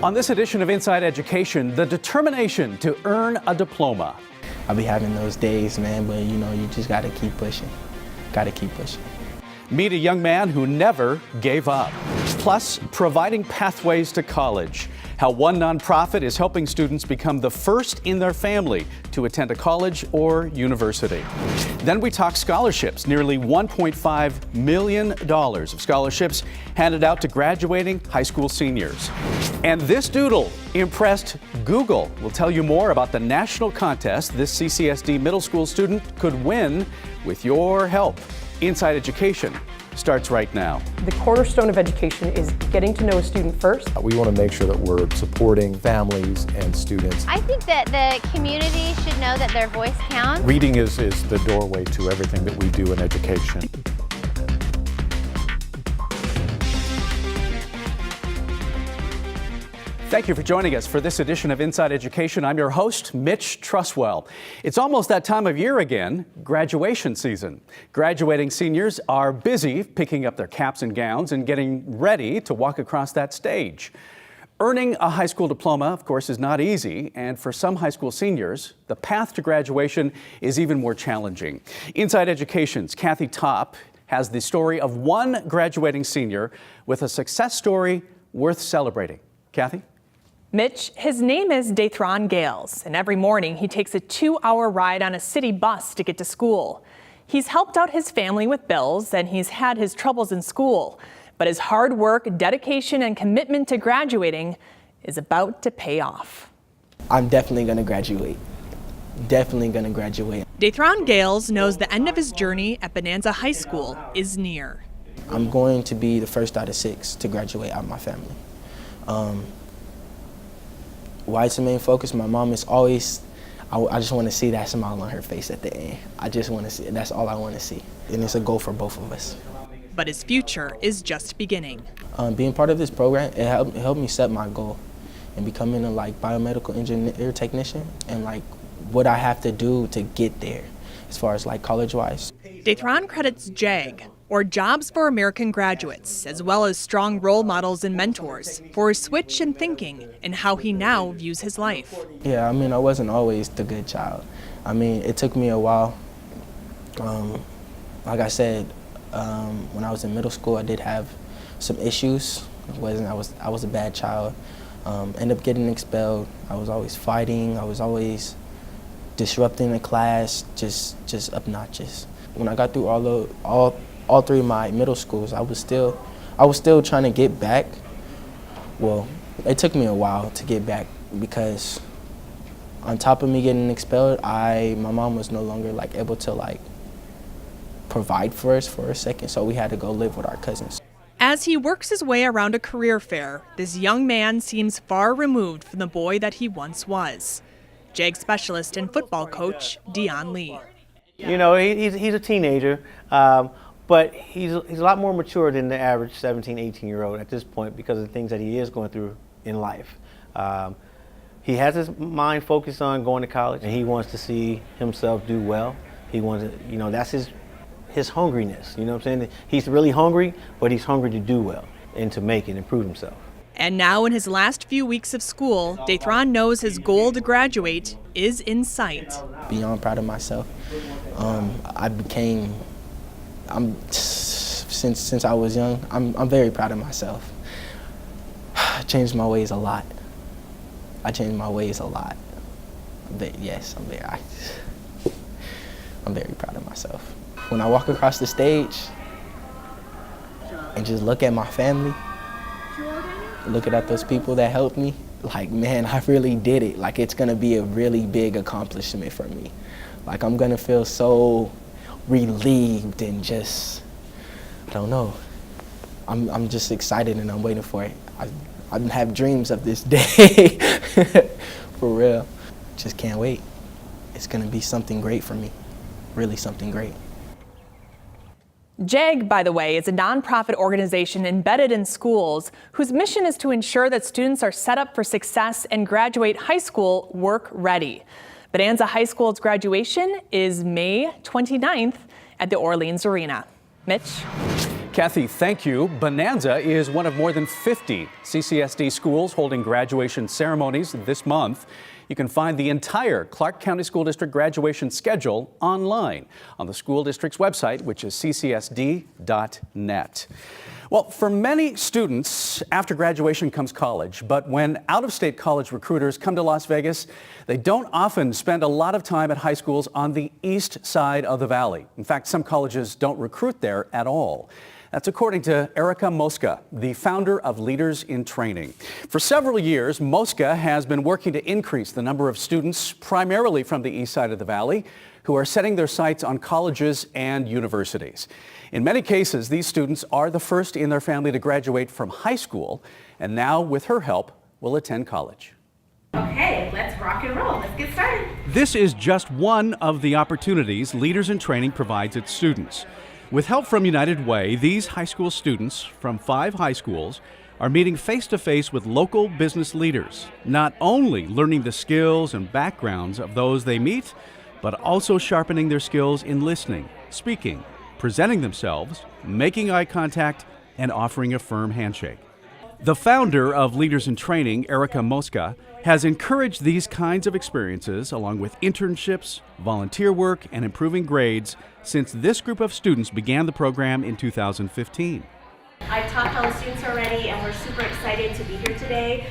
On this edition of Inside Education, the determination to earn a diploma. I'll be having those days, man, but you just gotta keep pushing. Gotta keep pushing. Meet a young man who never gave up. Plus, providing pathways to college. How one nonprofit is helping students become the first in their family to attend a college or university. Then we talk scholarships, nearly $1.5 million of scholarships handed out to graduating high school seniors. And this doodle impressed Google. We'll tell you more about the national contest this CCSD middle school student could win with your help. Inside Education starts right now. The cornerstone of education is getting to know a student first. We want to make sure that we're supporting families and students. I think that the community should know that their voice counts. Reading is the doorway to everything that we do in education. Thank you for joining us for this edition of Inside Education. I'm your host, Mitch Truswell. It's almost that time of year again, graduation season. Graduating seniors are busy picking up their caps and gowns and getting ready to walk across that stage. Earning a high school diploma, of course, is not easy, and for some high school seniors, the path to graduation is even more challenging. Inside Education's Kathy Topp has the story of one graduating senior with a success story worth celebrating. Kathy? Mitch, his name is Daythron Gales, and every morning he takes a 2-hour ride on a city bus to get to school. He's helped out his family with bills, and he's had his troubles in school. But his hard work, dedication, and commitment to graduating is about to pay off. I'm definitely gonna graduate. Definitely gonna graduate. Daythron Gales knows the end of his journey at Bonanza High School is near. I'm going to be the first out of 6 to graduate out of my family. Why it's the main focus? My mom is always, I just want to see that smile on her face at the end. I just want to see it. That's all I want to see. And it's a goal for both of us. But his future is just beginning. Being part of this program, it helped me set my goal and becoming a biomedical engineer technician and what I have to do to get there as far as college-wise. Daythron credits JAG, or Jobs for American Graduates, as well as strong role models and mentors for his switch in thinking and how he now views his life. Yeah, I wasn't always the good child. It took me a while. Like I said, when I was in middle school, I did have some issues. I was a bad child. Ended up getting expelled. I was always fighting. I was always disrupting the class, just obnoxious. When I got through all 3 of my middle schools, I was still trying to get back. Well, it took me a while to get back because on top of me getting expelled, my mom was no longer able to provide for us for a second, so we had to go live with our cousins. As he works his way around a career fair, this young man seems far removed from the boy that he once was. JAG specialist and football coach Dion Lee. He's a teenager, but he's a lot more mature than the average 17, 18-year-old at this point because of the things that he is going through in life. He has his mind focused on going to college, and he wants to see himself do well. He wants to, that's his hungriness, you know what I'm saying? He's really hungry, but he's hungry to do well and to make it and prove himself. And now in his last few weeks of school, Daythron knows his goal to graduate is in sight. Beyond proud of myself. Since I was young, I'm very proud of myself. I changed my ways a lot. I'm very proud of myself. When I walk across the stage and just look at my family, looking at those people that helped me, man, I really did it. It's gonna be a really big accomplishment for me. I'm gonna feel so relieved and just, I don't know. I'm just excited and I'm waiting for it. I have dreams of this day, for real. Just can't wait. It's gonna be something great for me, really something great. JAG, by the way, is a nonprofit organization embedded in schools whose mission is to ensure that students are set up for success and graduate high school work ready. Bonanza High School's graduation is May 29th at the Orleans Arena. Mitch? Kathy, thank you. Bonanza is one of more than 50 CCSD schools holding graduation ceremonies this month. You can find the entire Clark County School District graduation schedule online on the school district's website, which is ccsd.net. Well, for many students, after graduation comes college, but when out-of-state college recruiters come to Las Vegas, they don't often spend a lot of time at high schools on the east side of the valley. In fact, some colleges don't recruit there at all. That's according to Erica Mosca, the founder of Leaders in Training. For several years, Mosca has been working to increase the number of students, primarily from the east side of the valley, who are setting their sights on colleges and universities. In many cases, these students are the first in their family to graduate from high school, and now, with her help, will attend college. Okay, let's rock and roll. Let's get started. This is just one of the opportunities Leaders in Training provides its students. With help from United Way, these high school students from 5 high schools are meeting face-to-face with local business leaders, not only learning the skills and backgrounds of those they meet, but also sharpening their skills in listening, speaking, presenting themselves, making eye contact, and offering a firm handshake. The founder of Leaders in Training, Erica Mosca, has encouraged these kinds of experiences along with internships, volunteer work, and improving grades since this group of students began the program in 2015. I've talked to all the students already and we're super excited to be here today.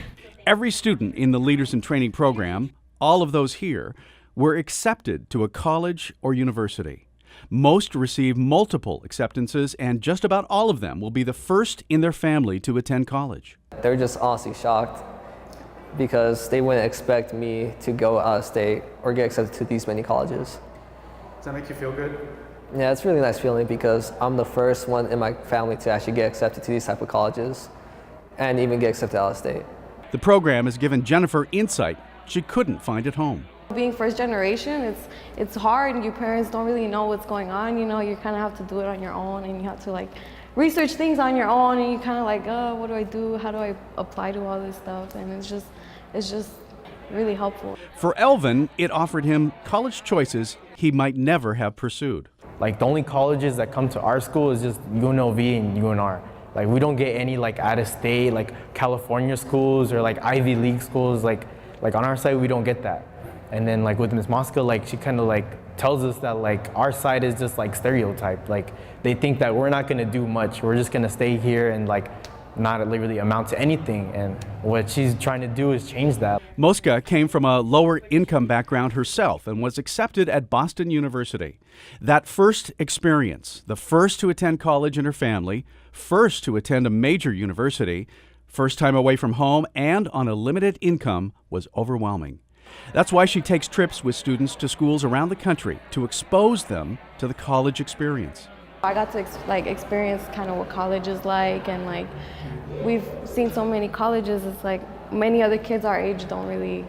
Every student in the Leaders in Training program, all of those here, were accepted to a college or university. Most receive multiple acceptances, and just about all of them will be the first in their family to attend college. They're just honestly shocked because they wouldn't expect me to go out of state or get accepted to these many colleges. Does that make you feel good? Yeah, it's a really nice feeling because I'm the first one in my family to actually get accepted to these type of colleges and even get accepted out of state. The program has given Jennifer insight she couldn't find at home. Being first generation, it's hard and your parents don't really know what's going on, you know, you kind of have to do it on your own and you have to like research things on your own and you kind of like, oh, what do I do? How do I apply to all this stuff? And it's just really helpful. For Elvin, it offered him college choices he might never have pursued. Like the only colleges that come to our school is just UNLV and UNR. Like we don't get any like out of state, like California schools or like Ivy League schools. Like on our side, we don't get that. And then like with Ms. Mosca, like she kind of like tells us that like our side is just like stereotyped. Like they think that we're not gonna do much. We're just gonna stay here and like not really amount to anything. And what she's trying to do is change that. Mosca came from a lower income background herself and was accepted at Boston University. That first experience, the first to attend college in her family, first to attend a major university, first time away from home and on a limited income, was overwhelming. That's why she takes trips with students to schools around the country to expose them to the college experience. I got to experience kind of what college is like, and like we've seen so many colleges. It's like many other kids our age don't really,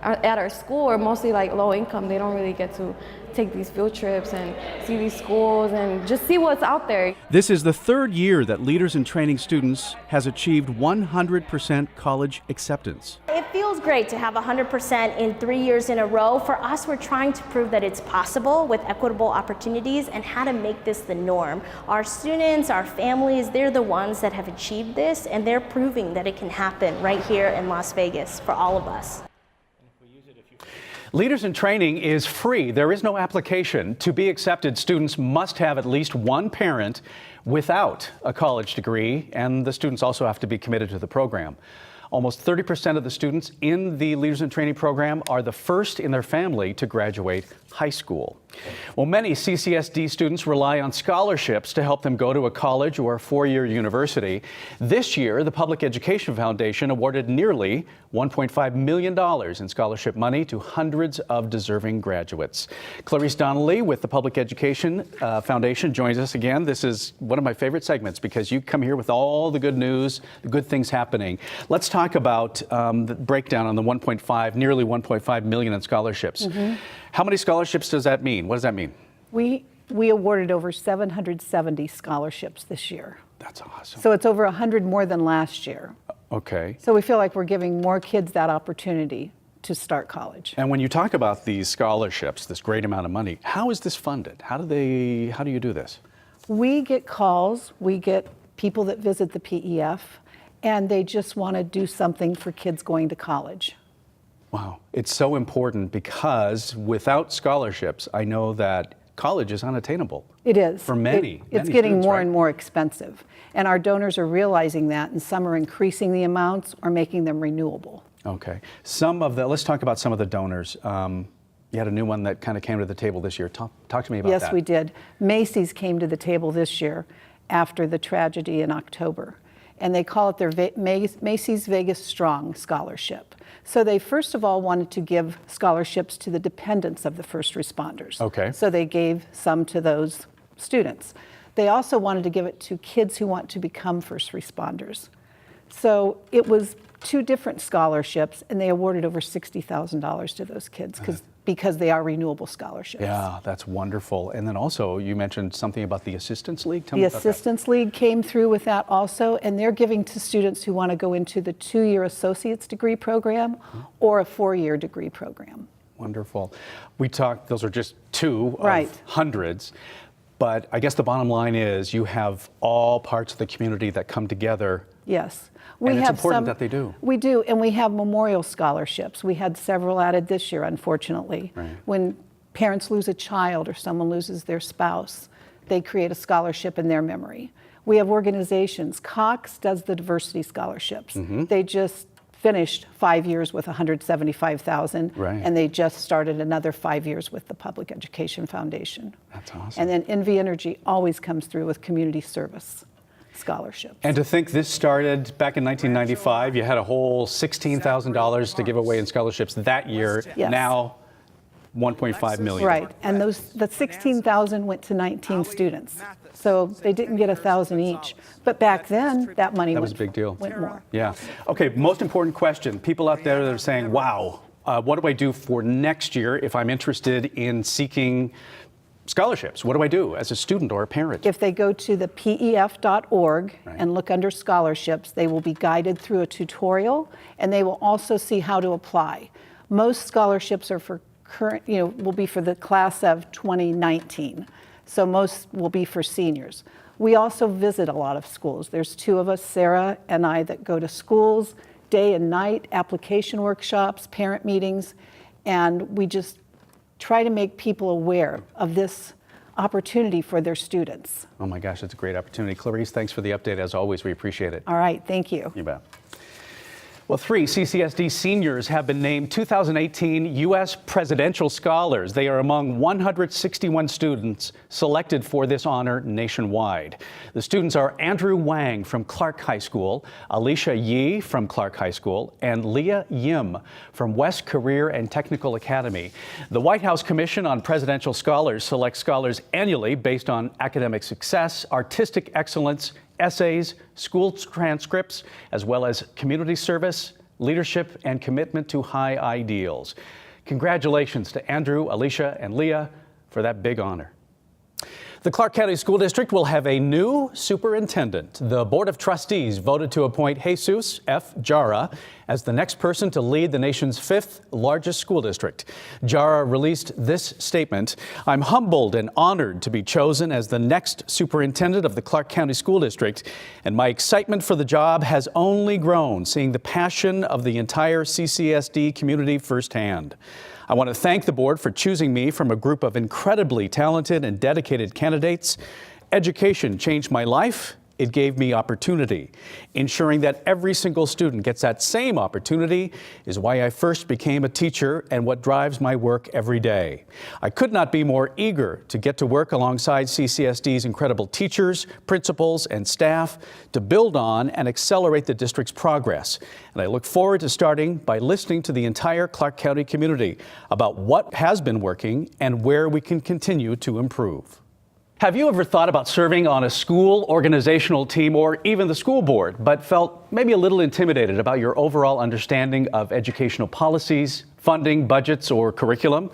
at our school, or mostly like low income, they don't really get to take these field trips and see these schools and just see what's out there. This is the 3rd year that Leaders in Training students has achieved 100% college acceptance. It feels great to have 100% in 3 years in a row. For us, we're trying to prove that it's possible with equitable opportunities and how to make this the norm. Our students, our families, they're the ones that have achieved this, and they're proving that it can happen right here in Las Vegas for all of us. Leaders in Training is free. There is no application. To be accepted, students must have at least one parent without a college degree, and the students also have to be committed to the program. Almost 30% of the students in the Leaders in Training program are the first in their family to graduate high school. Well, many CCSD students rely on scholarships to help them go to a college or a 4-year university. This year, the Public Education Foundation awarded nearly $1.5 million in scholarship money to hundreds of deserving graduates. Clarice Donnelly with the Public Education Foundation joins us again. This is one of my favorite segments because you come here with all the good news, the good things happening. Let's talk about the breakdown on the nearly 1.5 million in scholarships. Mm-hmm. How many scholarships does that mean? What does that mean? We awarded over 770 scholarships this year. That's awesome. So it's over 100 more than last year. Okay. So we feel like we're giving more kids that opportunity to start college. And when you talk about these scholarships, this great amount of money, how is this funded? How do you do this? We get calls, we get people that visit the PEF, and they just want to do something for kids going to college. Wow, it's so important because without scholarships, I know that college is unattainable. It is. For many. It's getting students, more right? and more expensive. And our donors are realizing that, and some are increasing the amounts or making them renewable. Okay. Let's talk about some of the donors. You had a new one that kind of came to the table this year. Talk to me about that. Yes, we did. Macy's came to the table this year after the tragedy in October. And they call it their Macy's Vegas Strong Scholarship. So they first of all wanted to give scholarships to the dependents of the first responders. Okay. So they gave some to those students. They also wanted to give it to kids who want to become first responders. So it was 2 different scholarships, and they awarded over $60,000 to those kids because they are renewable scholarships. Yeah, that's wonderful. And then also, you mentioned something about the Assistance League. Tell me about that. The Assistance League came through with that also, and they're giving to students who want to go into the 2-year associate's degree program or a 4-year degree program. Wonderful. Those are just 2 Right. of hundreds. But I guess the bottom line is you have all parts of the community that come together. Yes. And it's important that they do. We do, and we have memorial scholarships. We had several added this year, unfortunately. Right. When parents lose a child or someone loses their spouse, they create a scholarship in their memory. We have organizations. Cox does the diversity scholarships. They just finished 5 years with $175,000, Right. and they just started another 5 years with the Public Education Foundation. That's awesome. And then Envy Energy always comes through with community service scholarships. And to think this started back in 1995, you had a whole $16,000 to give away in scholarships that year. Yes. Now, $1.5 million. Right, and the 16,000 went to 19 students, so they didn't get 1,000 each. But back then, that money That was a big deal. went more. Yeah. Okay, most important question. People out there that are saying, wow, what do I do for next year if I'm interested in seeking scholarships? What do I do as a student or a parent? If they go to the pef.org and look under scholarships, they will be guided through a tutorial, and they will also see how to apply. Most scholarships are for will be for the class of 2019. So most will be for seniors. We also visit a lot of schools. There's 2 of us, Sarah and I, that go to schools day and night, application workshops, parent meetings, and we just try to make people aware of this opportunity for their students. Oh my gosh, it's a great opportunity. Clarice, thanks for the update. As always, we appreciate it. All right, thank you. You bet. Well, 3 CCSD seniors have been named 2018 U.S. Presidential Scholars. They are among 161 students selected for this honor nationwide. The students are Andrew Wang from Clark High School, Alicia Yi from Clark High School, and Leah Yim from West Career and Technical Academy. The White House Commission on Presidential Scholars selects scholars annually based on academic success, artistic excellence, essays, school transcripts, as well as community service, leadership, and commitment to high ideals. Congratulations to Andrew, Alicia, and Leah for that big honor. The Clark County School District will have a new superintendent. The Board of Trustees voted to appoint Jesus F. Jara as the next person to lead the nation's 5th largest school district. Jara released this statement: "I'm humbled and honored to be chosen as the next superintendent of the Clark County School District, and my excitement for the job has only grown, seeing the passion of the entire CCSD community firsthand. I want to thank the board for choosing me from a group of incredibly talented and dedicated candidates. Education changed my life. It gave me opportunity. Ensuring that every single student gets that same opportunity is why I first became a teacher and what drives my work every day. I could not be more eager to get to work alongside CCSD's incredible teachers, principals, and staff to build on and accelerate the district's progress. And I look forward to starting by listening to the entire Clark County community about what has been working and where we can continue to improve." Have you ever thought about serving on a school organizational team or even the school board, but felt maybe a little intimidated about your overall understanding of educational policies, funding, budgets, or curriculum?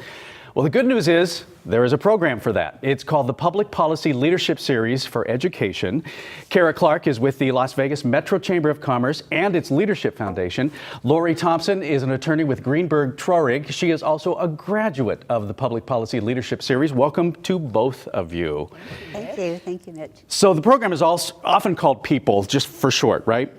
Well, the good news is there is a program for that. It's called the Public Policy Leadership Series for Education. Kara Clark is with the Las Vegas Metro Chamber of Commerce and its Leadership Foundation. Lori Thompson is an attorney with Greenberg Traurig. She is also a graduate of the Public Policy Leadership Series. Welcome to both of you. Thank you. Thank you, Mitch. So the program is also often called PEOPLE, just for short, right?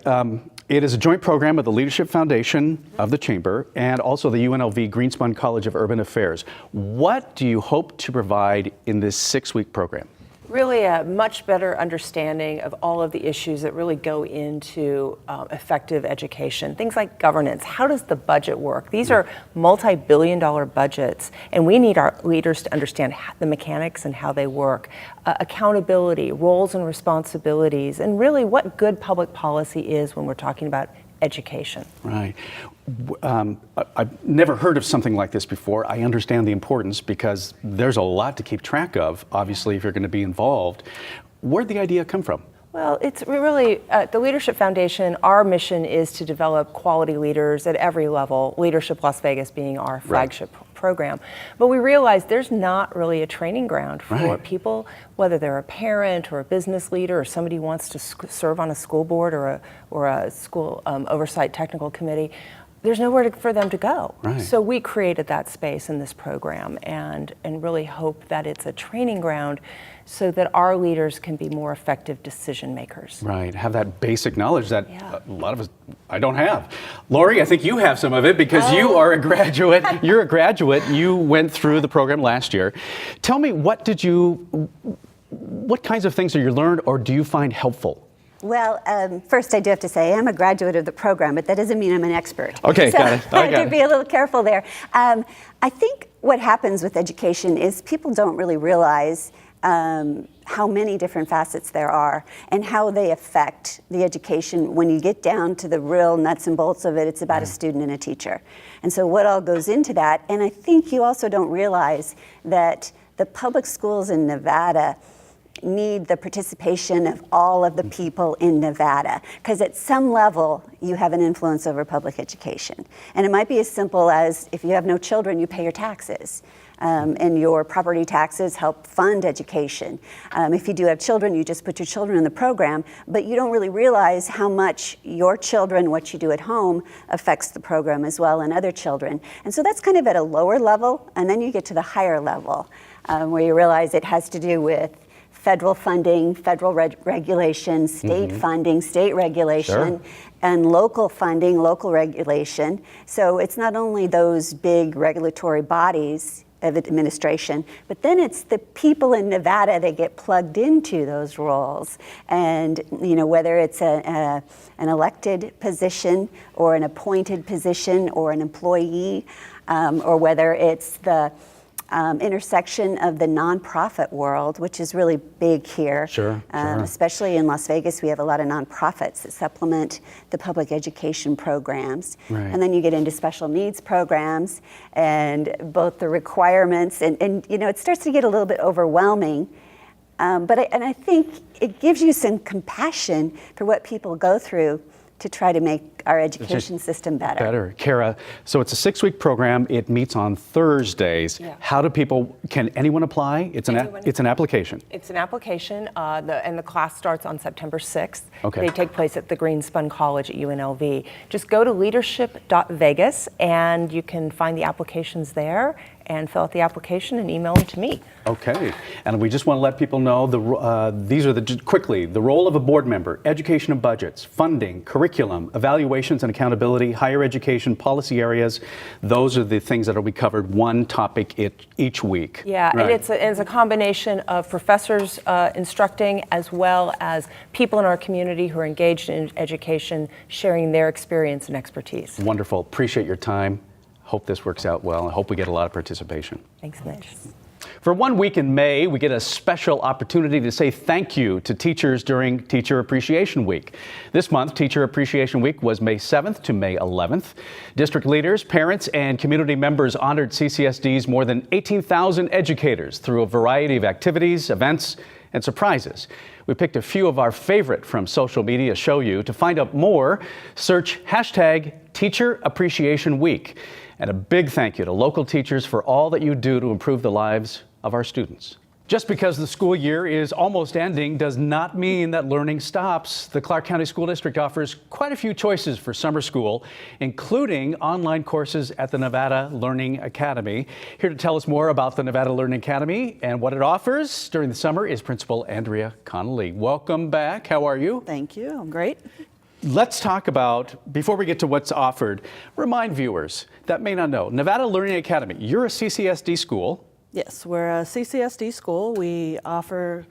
It is a joint program of the Leadership Foundation of the Chamber and also the UNLV Greenspun College of Urban Affairs. What do you hope to provide in this 6-week program? Really a much better understanding of all of the issues that really go into effective education. Things like governance. How does the budget work? These are multi-billion-dollar budgets, and we need our leaders to understand the mechanics and how they work. Accountability, roles and responsibilities, and really what good public policy is when we're talking about education. Right. I've never heard of something like this before. I understand the importance because there's a lot to keep track of, obviously, if you're going to be involved. Where'd the idea come from? Well, it's really, the Leadership Foundation, our mission is to develop quality leaders at every level, Leadership Las Vegas being our flagship program. But we realize there's not really a training ground for people, whether they're a parent or a business leader or somebody who wants to serve on a school board or a school oversight technical committee. There's nowhere for them to go. So we created that space in this program and really hope that it's a training ground so that our leaders can be more effective decision makers. Right, have that basic knowledge that a lot of us, I don't have. Lori, I think you have some of it because you are a graduate. You're a graduate. You went through the program last year. Tell me, what kinds of things have you learned or do you find helpful? Well, first I do have to say I'm a graduate of the program, but that doesn't mean I'm an expert. Okay, so got it. I have to be a little careful there. I think what happens with education is people don't really realize how many different facets there are and how they affect the education. When you get down to the real nuts and bolts of it, it's about a student and a teacher. And so what all goes into that, and I think you also don't realize that the public schools in Nevada need the participation of all of the people in Nevada, because at some level you have an influence over public education. And it might be as simple as if you have no children, you pay your taxes. And your property taxes help fund education. If you do have children, you just put your children in the program, but you don't really realize how much your children, what you do at home, affects the program as well and other children. And so that's kind of at a lower level, and then you get to the higher level, where you realize it has to do with federal funding, federal regulation, state funding, state regulation, and local funding, local regulation. So it's not only those big regulatory bodies of administration, but then it's the people in Nevada that get plugged into those roles. And whether it's an elected position or an appointed position or an employee, or whether it's the intersection of the nonprofit world, which is really big here. Especially in Las Vegas, we have a lot of nonprofits that supplement the public education programs. And then you get into special needs programs and both the requirements, and it starts to get a little bit overwhelming. But I think it gives you some compassion for what people go through to try to make our education system better. Kara, so it's a 6-week program. It meets on Thursdays. How do can anyone apply? It's an application. It's an application, and the class starts on September 6th. Okay. They take place at the Greenspun College at UNLV. Just go to leadership.vegas and you can find the applications there and fill out the application and email them to me. Okay, and we just want to let people know these are quickly the role of a board member: education and budgets, funding, curriculum, evaluations and accountability, higher education policy areas. Those are the things that will be covered, one topic each week. And it's a combination of professors instructing as well as people in our community who are engaged in education, sharing their experience and expertise. Wonderful. Appreciate your time. Hope this works out well. I hope we get a lot of participation. Thanks, Mitch. For 1 week in May, we get a special opportunity to say thank you to teachers during Teacher Appreciation Week. This month, Teacher Appreciation Week was May 7th to May 11th. District leaders, parents, and community members honored CCSD's more than 18,000 educators through a variety of activities, events, and surprises. We picked a few of our favorite from social media to show you. To find out more, search #Teacher Appreciation Week. And a big thank you to local teachers for all that you do to improve the lives of our students. Just because the school year is almost ending does not mean that learning stops. The Clark County School District offers quite a few choices for summer school, including online courses at the Nevada Learning Academy. Here to tell us more about the Nevada Learning Academy and what it offers during the summer is Principal Andrea Connolly. Welcome back. How are you? Thank you. I'm great. Let's talk about, before we get to what's offered, remind viewers that may not know, Nevada Learning Academy, you're a CCSD school. Yes, we're a CCSD school. We offer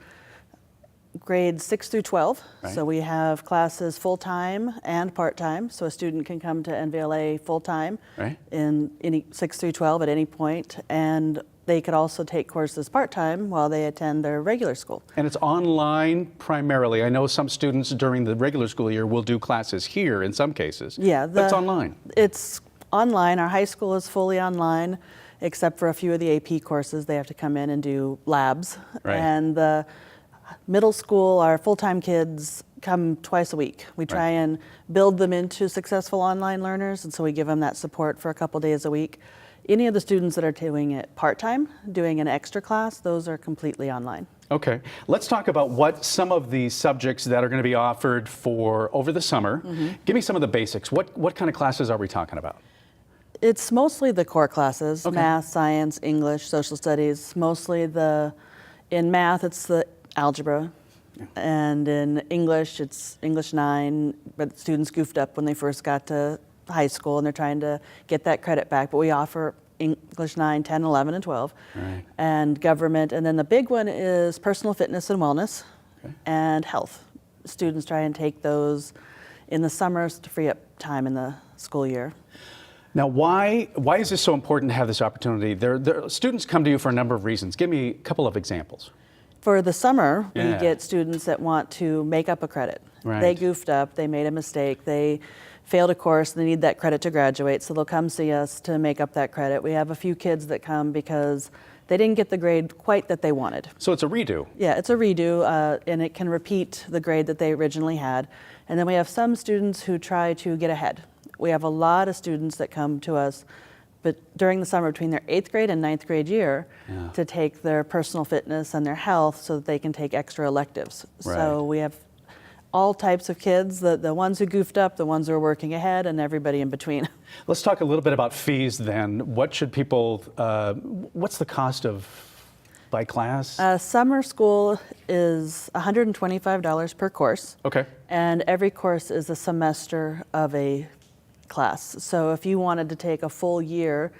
grades 6 through 12. Right. So we have classes full-time and part-time. So a student can come to NVLA full-time Right. in any 6 through 12 at any point. And they could also take courses part-time while they attend their regular school. And it's online primarily. I know some students during the regular school year will do classes here in some cases. Yeah. But it's online. It's online. Our high school is fully online, except for a few of the AP courses. They have to come in and do labs. Right. And the middle school, our full-time kids come twice a week. We try and build them into successful online learners, and so we give them that support for a couple days a week. Any of the students that are doing it part-time, doing an extra class, those are completely online. Okay, let's talk about what some of the subjects that are going to be offered for over the summer. Give me some of the basics. What kind of classes are we talking about? It's mostly the core classes, Okay. math, science, English, social studies. Mostly in math, it's the algebra. And in English, it's English 9, but students goofed up when they first got to high school and they're trying to get that credit back. But we offer English 9, 10, 11, and 12. Right. And government. And then the big one is personal fitness and wellness and health. Students try and take those in the summers to free up time in the school year. Now, why is this so important to have this opportunity? Students come to you for a number of reasons. Give me a couple of examples. For the summer, we Yeah. get students that want to make up a credit. Right. They goofed up, they made a mistake, they failed a course, they need that credit to graduate, so they'll come see us to make up that credit. We have a few kids that come because they didn't get the grade quite that they wanted. So it's a redo. Yeah, it's a redo, and it can repeat the grade that they originally had. And then we have some students who try to get ahead. We have a lot of students that come to us but during the summer between their 8th grade and 9th grade year to take their personal fitness and their health so that they can take extra electives. Right. So we have all types of kids, the ones who goofed up, the ones who are working ahead, and everybody in between. Let's talk a little bit about fees then. What should people, what's the cost of by class? Summer school is $125 per course. Okay. And every course is a semester of a class. So if you wanted to take a full year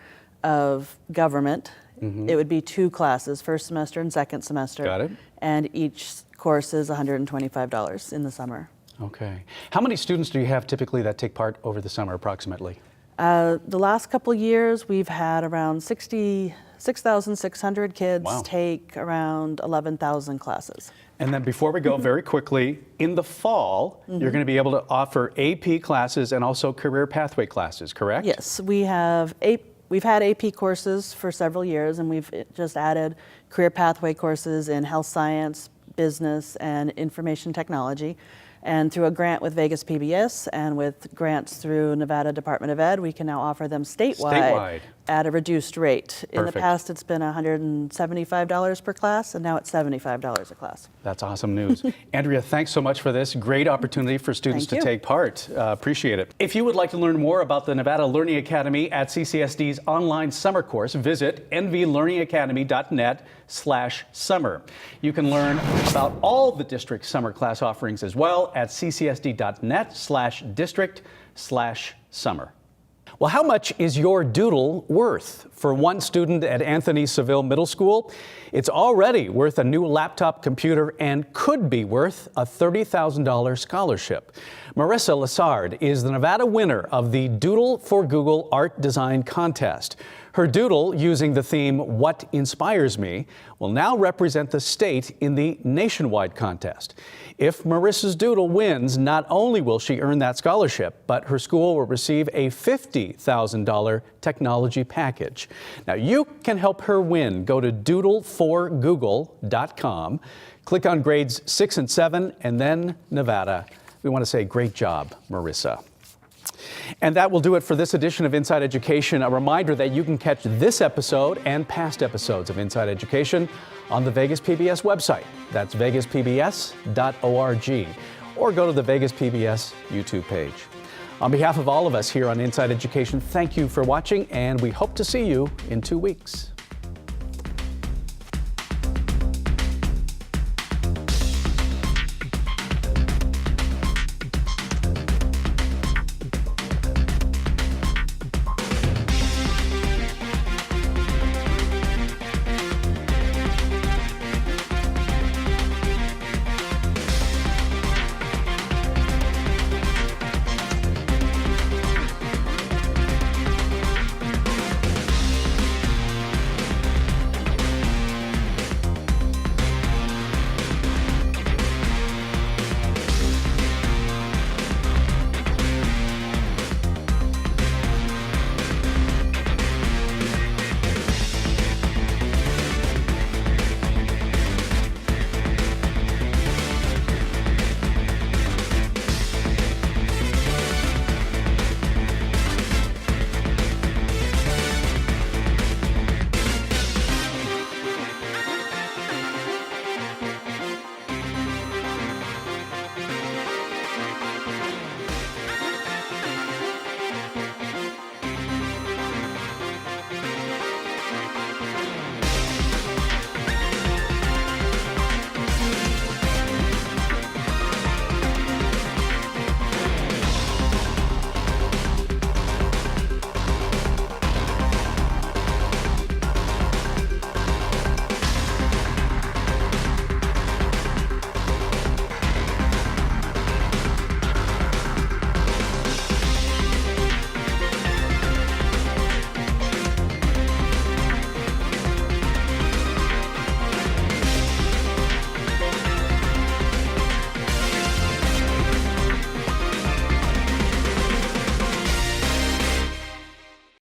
of government, it would be 2 classes, first semester and second semester. Got it. And each course is $125 in the summer. Okay. How many students do you have typically that take part over the summer approximately? The last couple years, we've had around 6,600 kids take around 11,000 classes. And then before we go, very quickly, in the fall, you're going to be able to offer AP classes and also career pathway classes, correct? Yes, we've had AP courses for several years, and we've just added career pathway courses in health science, business, and information technology. And through a grant with Vegas PBS and with grants through Nevada Department of Ed, we can now offer them statewide at a reduced rate. In the past, it's been $175 per class, and now it's $75 a class. That's awesome news. Andrea, thanks so much for this. Great opportunity for students to take part. Appreciate it. If you would like to learn more about the Nevada Learning Academy at CCSD's online summer course, visit nvlearningacademy.net/summer. You can learn about all the district summer class offerings as well at ccsd.net/district/summer. Well, how much is your doodle worth? For one student at Anthony Seville Middle School, it's already worth a new laptop computer and could be worth a $30,000 scholarship. Marissa Lassard is the Nevada winner of the Doodle for Google Art Design Contest. Her doodle, using the theme, What Inspires Me, will now represent the state in the nationwide contest. If Marissa's doodle wins, not only will she earn that scholarship, but her school will receive a $50,000 technology package. Now, you can help her win. Go to doodleforgoogle.com, click on grades 6 and 7, and then Nevada. We want to say great job, Marissa. And that will do it for this edition of Inside Education. A reminder that you can catch this episode and past episodes of Inside Education on the Vegas PBS website. That's vegaspbs.org. Or go to the Vegas PBS YouTube page. On behalf of all of us here on Inside Education, thank you for watching, and we hope to see you in 2 weeks.